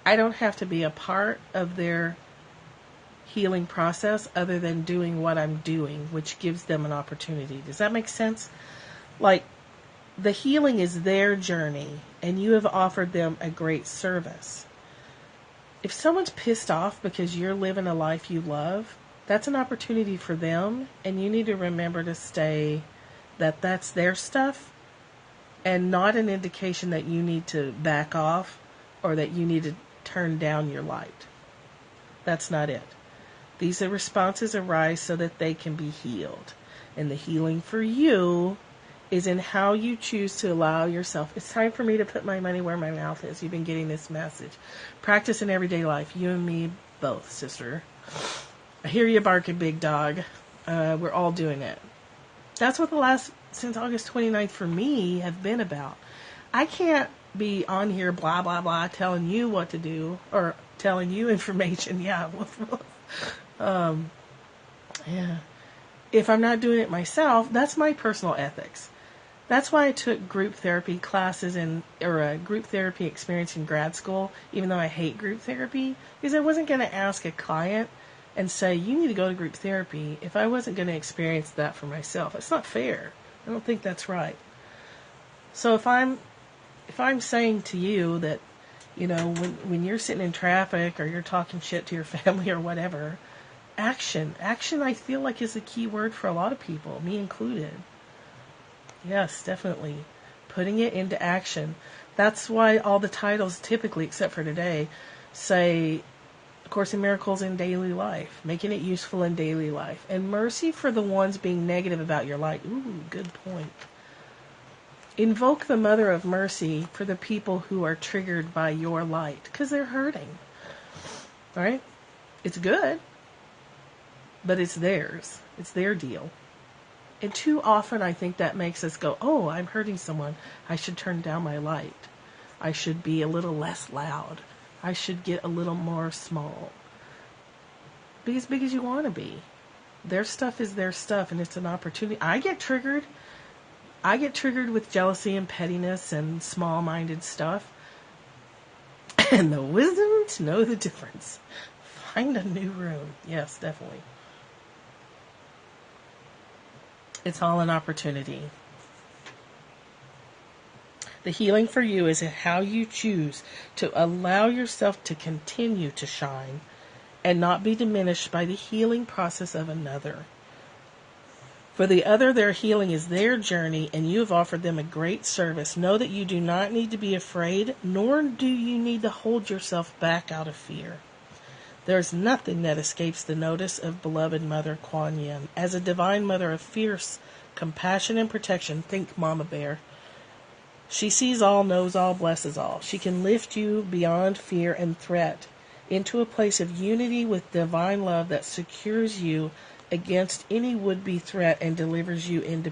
I don't have to be a part of their healing process other than doing what I'm doing, which gives them an opportunity. Does that make sense? Like, The healing is their journey, and you have offered them a great service. If someone's pissed off because you're living a life you love, that's an opportunity for them, and you need to remember to say that that's their stuff and not an indication that you need to back off or that you need to turn down your light. That's not it. These responses arise so that they can be healed. And the healing for you is in how you choose to allow yourself. It's time for me to put my money where my mouth is. You've been getting this message. Practice in everyday life. You and me both, sister. I hear you barking, big dog. We're all doing it. That's what the last, since August 29th for me, have been about. I can't be on here blah, blah, blah, telling you what to do or telling you information. Yeah. Yeah. If I'm not doing it myself, that's my personal ethics. That's why I took group therapy classes or a group therapy experience in grad school, even though I hate group therapy, because I wasn't going to ask a client and say, you need to go to group therapy if I wasn't going to experience that for myself. It's not fair. I don't think that's right. So if I'm saying to you that, when you're sitting in traffic or you're talking shit to your family or whatever, action I feel like is the key word for a lot of people, me included. Yes, definitely. Putting it into action. That's why all the titles typically, except for today, say A Course in Miracles in daily life, making it useful in daily life, and mercy for the ones being negative about your light. Ooh, good point. Invoke the Mother of Mercy for the people who are triggered by your light, because they're hurting. Right? It's good, but it's theirs. It's their deal. And too often I think that makes us go, oh, I'm hurting someone. I should turn down my light. I should be a little less loud. I should get a little more small. Be as big as you want to be. Their stuff is their stuff, and it's an opportunity. I get triggered with jealousy and pettiness and small-minded stuff. And the wisdom to know the difference. Find a new room. Yes, definitely. It's all an opportunity. The healing for you is in how you choose to allow yourself to continue to shine and not be diminished by the healing process of another. For the other, their healing is their journey, and you have offered them a great service. Know that you do not need to be afraid, nor do you need to hold yourself back out of fear. There is nothing that escapes the notice of beloved Mother Kuan Yin. As a divine mother of fierce compassion and protection, think Mama Bear. She sees all, knows all, blesses all. She can lift you beyond fear and threat into a place of unity with divine love that secures you against any would-be threat and delivers you into